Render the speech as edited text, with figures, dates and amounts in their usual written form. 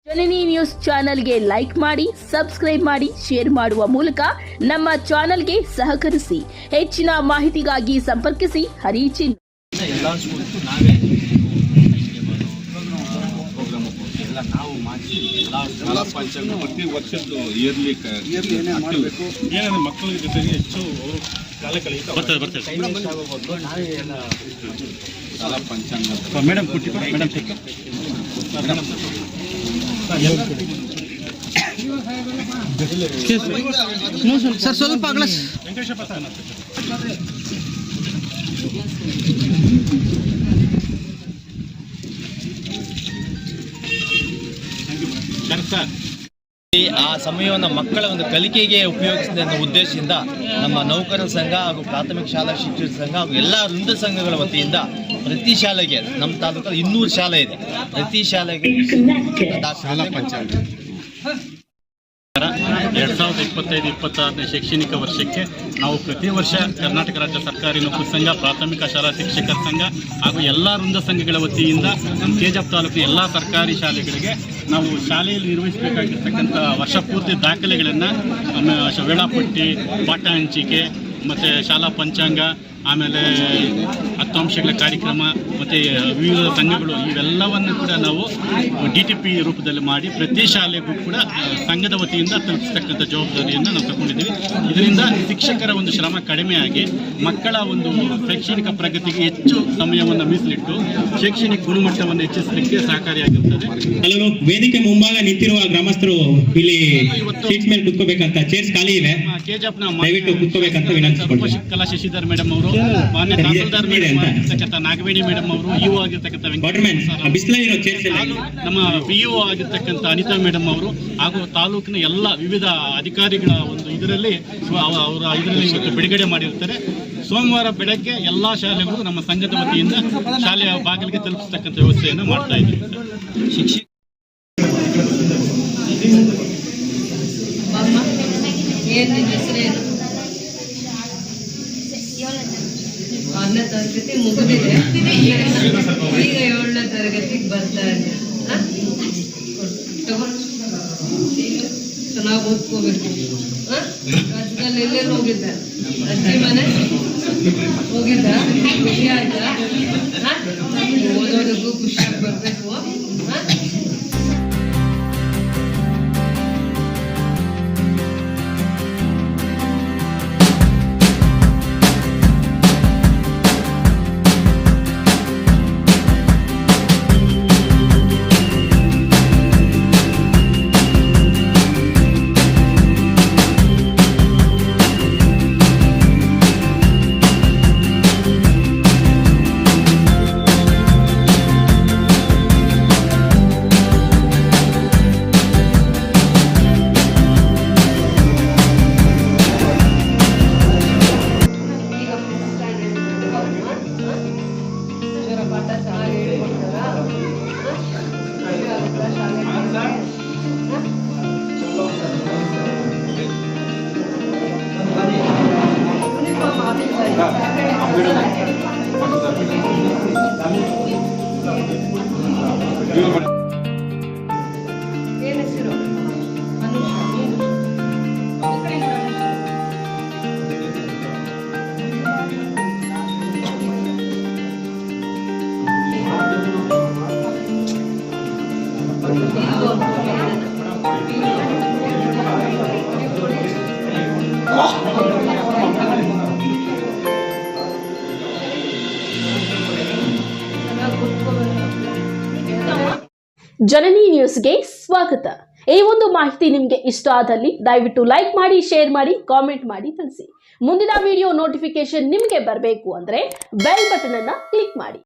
ಜನನಿ news ಚಾನೆಲ್ಗೆ like ಮಾಡಿ, subscribe ಮಾಡಿ, ಶೇರ್ ಮಾಡುವ ಮೂಲಕ ನಮ್ಮ ಚಾನೆಲ್ಗೆ ಸಹಕರಿಸಿ. ಹೆಚ್ಚಿನ ಮಾಹಿತಿಗಾಗಿ ಸಂಪರ್ಕಿಸಿ ಹರಿಚಿನ್. ಎಲ್ಲ ಸ್ಕೂಲ್ಸ್ ನಾವೇ ಪ್ರೋಗ್ರಾಮ್ ನಾವು ಮಾಡಿ ಎಲ್ಲ ಪಂಚಾಂಗ ಪ್ರತಿ ವರ್ಷದ್ದು ಇಯರ್ಲಿ ಮಾಡಬೇಕು. ಏನಂದ್ರೆ ಮಕ್ಕಳ ಜೊತೆಗೆ ಹೆಚ್ಚು ಅವರು ಕಾಲ ಕಳೆಯುತ್ತಾರೆ ನಾವೇ ಎಲ್ಲ ಶಾಲಾ ಪಂಚಾಂಗ ಮೇಡಮ್ ಕೊಟ್ಟಿ ಮೇಡಮ್ ಸರ್ ಸ್ವಲ್ಪ ಆಗಲ್ಲ ವೆಂಕಟೇಶಪ್ಪ ಸರ್ ಆ ಸಮಯವನ್ನು ಮಕ್ಕಳ ಒಂದು ಕಲಿಕೆಗೆ ಉಪಯೋಗಿಸಿದ ಉದ್ದೇಶದಿಂದ ನಮ್ಮ ನೌಕರರ ಸಂಘ ಹಾಗೂ ಪ್ರಾಥಮಿಕ ಶಾಲಾ ಶಿಕ್ಷಕರ ಸಂಘ ಹಾಗೂ ಎಲ್ಲ ವೃಂದ ಸಂಘಗಳ ವತಿಯಿಂದ ಪ್ರತಿ ಶಾಲೆಗೆ ನಮ್ಮ ತಾಲೂಕಲ್ಲಿ 200 ಶಾಲೆ ಇದೆ. ಪ್ರತಿ ಶಾಲೆಗೆ ಶಾಲಾ ಪಂಚಾಂಗ 2025-26ನೇ ಶೈಕ್ಷಣಿಕ ವರ್ಷಕ್ಕೆ ನಾವು ಪ್ರತಿ ವರ್ಷ ಕರ್ನಾಟಕ ರಾಜ್ಯ ಸರ್ಕಾರಿ ನೌಕರ ಸಂಘ, ಪ್ರಾಥಮಿಕ ಶಾಲಾ ಶಿಕ್ಷಕರ ಸಂಘ ಹಾಗೂ ಎಲ್ಲ ವೃಂದ ಸಂಘಗಳ ವತಿಯಿಂದ ನಮ್ಮ ಕೆಜಾಪ್ ತಾಲೂಕಿನ ಎಲ್ಲ ಸರ್ಕಾರಿ ಶಾಲೆಗಳಿಗೆ ನಾವು ಶಾಲೆಯಲ್ಲಿ ನಿರ್ವಹಿಸಬೇಕಾಗಿರ್ತಕ್ಕಂಥ ವರ್ಷ ಪೂರ್ತಿ ದಾಖಲೆಗಳನ್ನು ವೇಳಾಪಟ್ಟಿ, ಪಾಠ ಹಂಚಿಕೆ ಮತ್ತು ಶಾಲಾ ಪಂಚಾಂಗ, ಆಮೇಲೆ ಅಂಶಗಳ ಕಾರ್ಯಕ್ರಮ ಮತ್ತು ವಿವಿಧ ಸಂಘಗಳು ಇವೆಲ್ಲವನ್ನು ಕೂಡ ನಾವು DTP ರೂಪದಲ್ಲಿ ಮಾಡಿ ಪ್ರತಿ ಶಾಲೆಗೂ ಕೂಡ ಸಂಘದ ವತಿಯಿಂದ ತಲುಪಿಸ್ತಕ್ಕಂಥ ಜವಾಬ್ದಾರಿಯನ್ನು ನಾವು ತಗೊಂಡಿದ್ದೀವಿ. ಇದರಿಂದ ಶಿಕ್ಷಕರ ಒಂದು ಶ್ರಮ ಕಡಿಮೆಯಾಗಿ ಮಕ್ಕಳ ಒಂದು ಶೈಕ್ಷಣಿಕ ಪ್ರಗತಿಗೆ ಹೆಚ್ಚು ಸಮಯವನ್ನು ಮೀಸಲಿಟ್ಟು ಶೈಕ್ಷಣಿಕ ಗುಣಮಟ್ಟವನ್ನು ಹೆಚ್ಚಿಸಲಿಕ್ಕೆ ಸಹಕಾರಿಯಾಗಿರುತ್ತದೆ. ಹಲೋ, ವೇದಿಕೆ ಮುಂಭಾಗ ನಿಂತಿರುವ ಗ್ರಾಮಸ್ಥರು ಇಲ್ಲಿ ಸೀಟ್ಸ್ ಮೇಲೆ ಕುತ್ಕೋಬೇಕಂತ, ಚೇರ್ಸ್ ಖಾಲಿ ಇವೆ, ದಯವಿಟ್ಟು ಕುತ್ಕೋಬೇಕಂತ ವಿನಂತಿಸಿಕೊಳ್ಳಿ. ಕಲಾ ಶಶಿಧರ್ ಮೇಡಮ್ ಅವರು, ಮಾನ್ಯ ತಹಸೀಲ್ದಾರ್ ಮೇಡಮ್ ಆಗಿರ್ತಕ್ಕಂಥ ನಾಗವೇಣಿ ಮೇಡಮ್ ಅವರು, ಇಒ ಆಗಿರ್ತಕ್ಕಂಥ ನಮ್ಮ PO ಆಗಿರ್ತಕ್ಕಂಥ ಅನಿತಾ ಮೇಡಮ್ ಅವರು ಹಾಗೂ ತಾಲೂಕಿನ ಎಲ್ಲ ವಿವಿಧ ಅಧಿಕಾರಿಗಳ ಒಂದು ಇದರಲ್ಲಿ ಇವತ್ತು ಬಿಡುಗಡೆ ಮಾಡಿರ್ತಾರೆ. ಸೋಮವಾರ ಬೆಳಗ್ಗೆ ಎಲ್ಲ ಶಾಲೆಗಳು ನಮ್ಮ ಸಂಘದ ವತಿಯಿಂದ ಶಾಲೆಯ ಬಾಗಿಲಿಗೆ ತಲುಪಿಸ್ತಕ್ಕಂಥ ವ್ಯವಸ್ಥೆಯನ್ನು ಮಾಡ್ತಾ ಇದ್ದೀವಿ. ಶಿಕ್ಷಕ ಆರನೇ ತರಗತಿ ಮುಗಿದಿದೆ, ಈಗ 7ನೇ ತರಗತಿಗೆ ಬರ್ತಾ ಇದೆ. ಚೆನ್ನಾಗಿ ಓದ್ಕೋಬೇಕು. ರಾಜ್ಯದಲ್ಲಿ ಎಲ್ಲೆಲ್ಲಿ ಹೋಗಿದ್ದ? ಅಜ್ಜಿ ಮನೆ ಹೋಗಿದ್ದ? ಖುಷಿ ಆಯ್ತಾ? ಓದೋದಕ್ಕೂ ಖುಷಿಯಾಗಿ ಬರ್ಬೇಕು. ಏನ್ ಹೆಸರು? ಜನನಿ ನ್ಯೂಸ್ಗೆ ಸ್ವಾಗತ. ಈ ಒಂದು ಮಾಹಿತಿ ನಿಮಗೆ ಇಷ್ಟ ಆದಲ್ಲಿ ದಯವಿಟ್ಟು ಲೈಕ್ ಮಾಡಿ, ಶೇರ್ ಮಾಡಿ, ಕಾಮೆಂಟ್ ಮಾಡಿ ತಿಳಿಸಿ. ಮುಂದಿನ ವಿಡಿಯೋ ನೋಟಿಫಿಕೇಶನ್ ನಿಮಗೆ ಬರಬೇಕು ಅಂದ್ರೆ ಬೆಲ್ ಬಟನ್ ಅನ್ನ ಕ್ಲಿಕ್ ಮಾಡಿ.